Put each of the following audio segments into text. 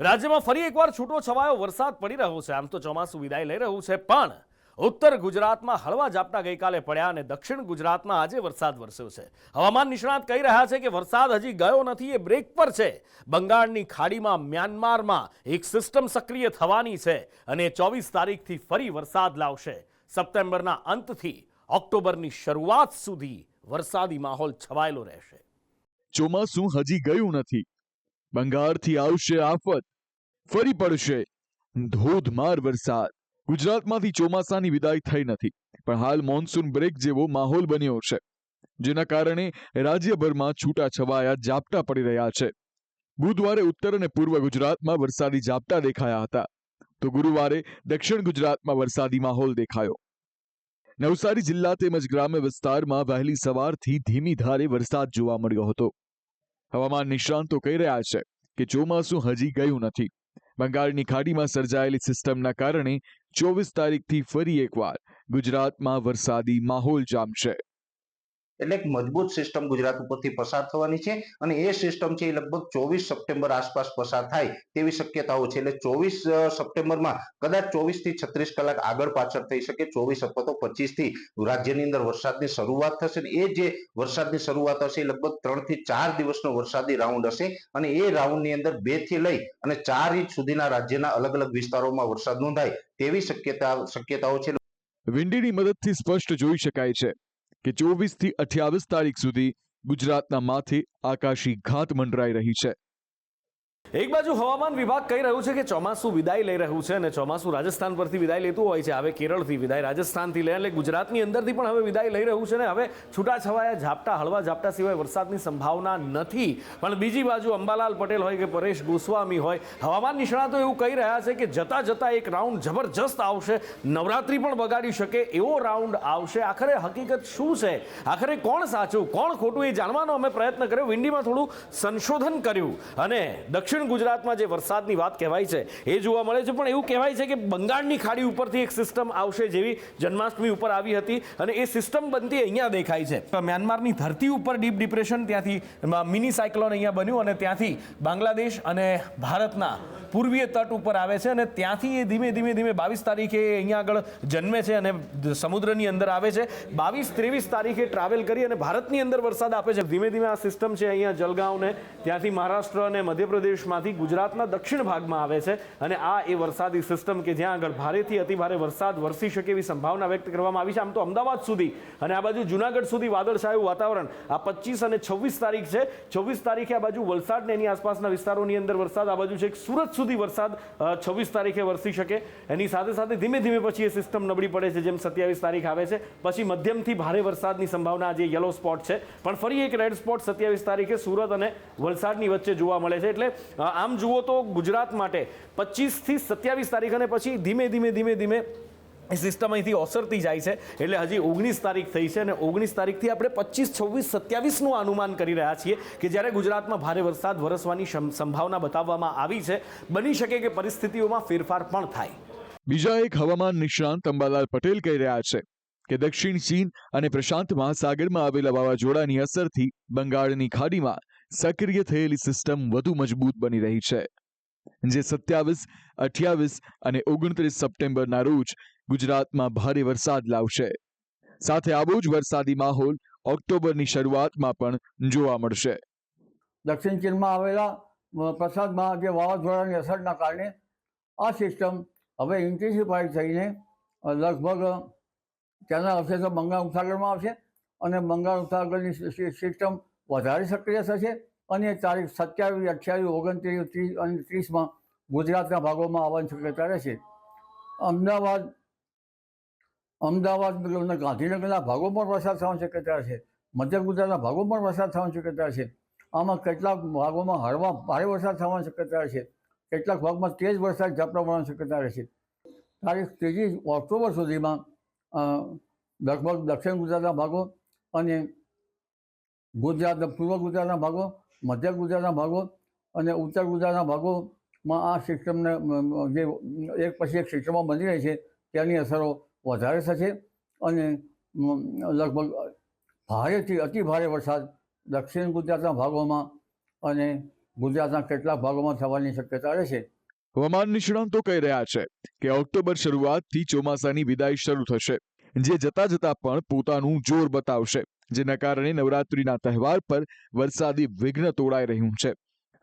રાજ્યમાં ફરી એકવાર છૂટો છવાયો વરસાદ પડી રહ્યો છે। આમ તો ચોમાસું વિદાય લઈ રહ્યું છે, પણ ઉત્તર ગુજરાતમાં હળવા ઝાપટા ગઈકાલે પડ્યા અને દક્ષિણ ગુજરાતમાં આજે વરસાદ વરસ્યો છે। હવામાન નિષ્ણાત કહી રહ્યા છે કે વરસાદ હજી ગયો નથી, એ બ્રેક પર છે। બંગાળની ખાડીમાં મ્યાનમારમાં એક સિસ્ટમ સક્રિય થવાની છે અને 24 તારીખથી ફરી વરસાદ લાવશે। સપ્ટેમ્બરના અંતથી ઓક્ટોબરની શરૂઆત સુધી વરસાદી માહોલ છવાયેલો રહેશે। ચોમાસું હજી ગયું નથી, બંગાળથી આવશે આફત, ફરી પડશે ધોધમાર વરસાદ। ગુજરાતમાંથી ચોમાસાની વિદાય થઈ નથી, પણ હાલ મોન્સૂન બ્રેક જેવો માહોલ બન્યો છે, જેના કારણે રાજ્યભરમાં છૂટાછવાયા ઝાપટા પડી રહ્યા છે। બુધવારે ઉત્તર અને પૂર્વ ગુજરાતમાં વરસાદી ઝાપટા દેખાયા હતા, તો ગુરુવારે દક્ષિણ ગુજરાતમાં વરસાદી માહોલ દેખાયો। નવસારી જિલ્લા તેમજ ગ્રામ્ય વિસ્તારમાં વહેલી સવારથી ધીમી ધારે વરસાદ જોવા મળ્યો હતો। હવામાન નિષ્ણાંતો કહી રહ્યા છે કે ચોમાસું હજી ગયું નથી। બંગાળની ખાડીમાં સર્જાયેલી સિસ્ટમના કારણે 24 તારીખથી ફરી એકવાર ગુજરાતમાં વરસાદી માહોલ જામશે। એટલે એક મજબૂત સિસ્ટમ ગુજરાત ઉપરથી પસાર થવાની છે અને એ સિસ્ટમ છે એ લગભગ 24 સપ્ટેમ્બર આસપાસ પસાર થાય તેવી શક્યતાઓ છે। એટલે 24 સપ્ટેમ્બરમાં કદાચ 24 થી 36 કલાક આગળ પાછળ થઈ શકે। 24 અથવા તો 25 થી રાજ્યની અંદર વરસાદની શરૂઆત થશે ને એ જે વરસાદની શરૂઆત હશે એ લગભગ 3 થી 4 દિવસનો વરસાદી રાઉન્ડ હશે અને એ રાઉન્ડની અંદર 2 થી લઈ અને 4 ઇંચ સુધીના રાજ્યના અલગ અલગ વિસ્તારોમાં વરસાદ નોંધાય તેવી શક્યતાઓ છે। વિંડીની મદદથી સ્પષ્ટ જોઈ શકાય છે કે 24 થી 28 તારીખ સુધી ગુજરાતના માથે આકાશી ઘાત મંડરાઈ રહી છે। એક બાજુ હવામાન વિભાગ કહી રહ્યું છે કે ચોમાસું વિદાય લઈ રહ્યું છે અને ચોમાસું રાજસ્થાન પરથી વિદાય લેતું હોય છે। હવે કેરળથી વિદાય રાજસ્થાનથી લે, એટલે ગુજરાતની અંદરથી પણ હવે વિદાય લઈ રહ્યું છે ને હવે છૂટાછવાયા ઝાપટા, હળવા ઝાપટા સિવાય વરસાદની સંભાવના નથી। પણ બીજી બાજુ અંબાલાલ પટેલ હોય કે પરેશ ગોસ્વામી હોય, હવામાન નિષ્ણાતો એવું કહી રહ્યા છે કે જતા જતા એક રાઉન્ડ જબરજસ્ત આવશે, નવરાત્રી પણ બગાડી શકે એવો રાઉન્ડ આવશે। આખરે હકીકત શું છે, આખરે કોણ સાચું કોણ ખોટું એ જાણવાનો અમે પ્રયત્ન કર્યો, વિંડીમાં થોડું સંશોધન કર્યું અને દક્ષિણ ગુજરાતમાં જે વરસાદની વાત કહેવાય છે એ જોવા મળે છે। પણ એવું કહેવાય છે કે બંગાળની ખાડી ઉપરથી એક સિસ્ટમ આવશે, જેવી જન્માષ્ટમી ઉપર આવી હતી અને એ સિસ્ટમ બનતી અહીંયા દેખાય છે। મ્યાનમારની ધરતી ઉપર ડીપ ડિપ્રેશન, ત્યાંથી મિની સાયક્લોન અહીંયા બન્યું અને ત્યાંથી બાંગ્લાદેશ અને ભારતના પૂર્વીય તટ ઉપર આવે છે અને ત્યાંથી એ ધીમે ધીમે 22 તારીખે અહીંયા આગળ જન્મે છે અને સમુદ્રની અંદર આવે છે। 22-23 તારીખે ટ્રાવેલ કરી અને ભારતની અંદર વરસાદ આપે છે। ધીમે ધીમે આ સિસ્ટમ છે અહીંયા જલગાંવને ત્યાંથી મહારાષ્ટ્ર અને મધ્યપ્રદેશમાંથી ગુજરાતના દક્ષિણ ભાગમાં આવે છે અને આ એ વરસાદી સિસ્ટમ કે જ્યાં આગળ ભારેથી અતિ ભારે વરસાદ વરસી શકે એવી સંભાવના વ્યક્ત કરવામાં આવી છે। આમ તો અમદાવાદ સુધી અને આ બાજુ જુનાગઢ સુધી વાદળછાયું વાતાવરણ આ 25 અને 26 તારીખ છે। 24 તારીખે આ બાજુ વલસાડ ને એની આસપાસના વિસ્તારોની અંદર વરસાદ, આ બાજુ છે સુરત સુધી વરસાદ 26 તારીખે વરસી શકે। એની સાથે સાથે ધીમે ધીમે પછી એ સિસ્ટમ નબળી પડે છે, જેમ 27 તારીખ આવે છે પછી મધ્યમથી ભારે વરસાદની સંભાવના જે યલો સ્પોટ છે, પણ ફરી એક રેડ સ્પોટ 27 તારીખે સુરત અને વલસાડની વચ્ચે જોવા મળે છે। એટલે આમ જુઓ તો ગુજરાત માટે 25 થી 27 તારીખ અને પછી ધીમે ધીમે એ સિસ્ટમ અહીંથી ઓસરતી જાય છે। એટલે હજી 19 તારીખ થઈ છે અને 19 તારીખથી આપણે 25, 26, 27નું અનુમાન કરી રહ્યા છીએ કે જ્યારે ગુજરાતમાં ભારે વરસાદ વરસવાની સંભાવના બતાવવામાં આવી છે। બની શકે કે પરિસ્થિતિઓમાં ફેરફાર પણ થાય। બીજા એક હવામાન નિષ્ણાંત અંબાલાલ પટેલ કહી રહ્યા છે કે દક્ષિણ ચીન અને પ્રશાંત મહાસાગરમાં આવેલા વાવાઝોડાની અસરથી બંગાળની ખાડીમાં સક્રિય થયેલી સિસ્ટમ વધુ મજબૂત બની રહી છે, જે 27, 28 અને 29 સપ્ટેમ્બરના રોજ ગુજરાતમાં ભારે વરસાદ લાવશે। સાથે આવો જ વરસાદી માહોલ ઓક્ટોબરની શરૂઆતમાં પણ જોવા મળશે। દક્ષિણ ચીનમાં આવેલા પ્રસાદમાં જે વાવાઝોડાની અસરના કારણે આ સિસ્ટમ હવે ઇન્ટેન્સિફાઈ થઈને લગભગ ત્યાંના અવશેષો બંગાળ ઉપસાગરમાં આવશે અને બંગાળ ઉપસાગરની સિસ્ટમ વધારે સક્રિય થશે અને તારીખ 27, 28, 29, 30 અને 30માં ગુજરાતના ભાગોમાં આવવાની શક્યતા રહેશે। અમદાવાદ અને ગાંધીનગરના ભાગો પણ વરસાદ થવાની શક્યતા છે, મધ્ય ગુજરાતના ભાગો પણ વરસાદ થવાની શક્યતા છે। આમાં કેટલાક ભાગોમાં હળવા ભારે વરસાદ થવાની શક્યતા છે, કેટલાક ભાગમાં તેજ વરસાદ ઝાપટા પડવાની શક્યતા રહેશે। તારીખ 3 ઓક્ટોબર સુધીમાં લગભગ દક્ષિણ ગુજરાતના ભાગો અને પૂર્વ ગુજરાતના ભાગો, મધ્ય ગુજરાતના ભાગો અને ઉત્તર ગુજરાતના ભાગોમાં આ સિસ્ટમને જે એક પછી એક સિસ્ટમો બની રહી છે તેની અસરો વધારે થશે અને લગભગ ભારેથી અતિ ભારે વરસાદ દક્ષિણ ગુજરાતના ભાગોમાં અને ગુજરાતના કેટલાક ભાગોમાં થવાની શક્યતા રહેશે. હવામાન નિષ્ણાંતો કહી રહ્યા છે કે ઓક્ટોબર શરૂઆતથી ચોમાસાની વિદાય શરૂ થશે, જે જતા જતા પણ પોતાનું જોર બતાવશે, જેના કારણે નવરાત્રીના તહેવાર પર વરસાદી વિઘ્ન તોડાઈ રહ્યું છે.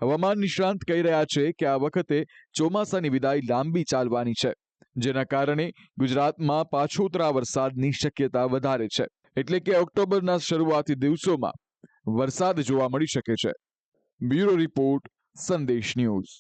હવામાન નિષ્ણાંત કહી રહ્યા છે કે આ વખતે ચોમાસાની વિદાય લાંબી ચાલવાની છે, જેના કારણે ગુજરાતમાં પાછોતરા વરસાદની શક્યતા વધારે છે. એટલે કે ઓક્ટોબરના શરૂઆતી દિવસોમાં વરસાદ જોવા મળી શકે છે. બ્યુરો રિપોર્ટ, સંદેશ ન્યૂઝ.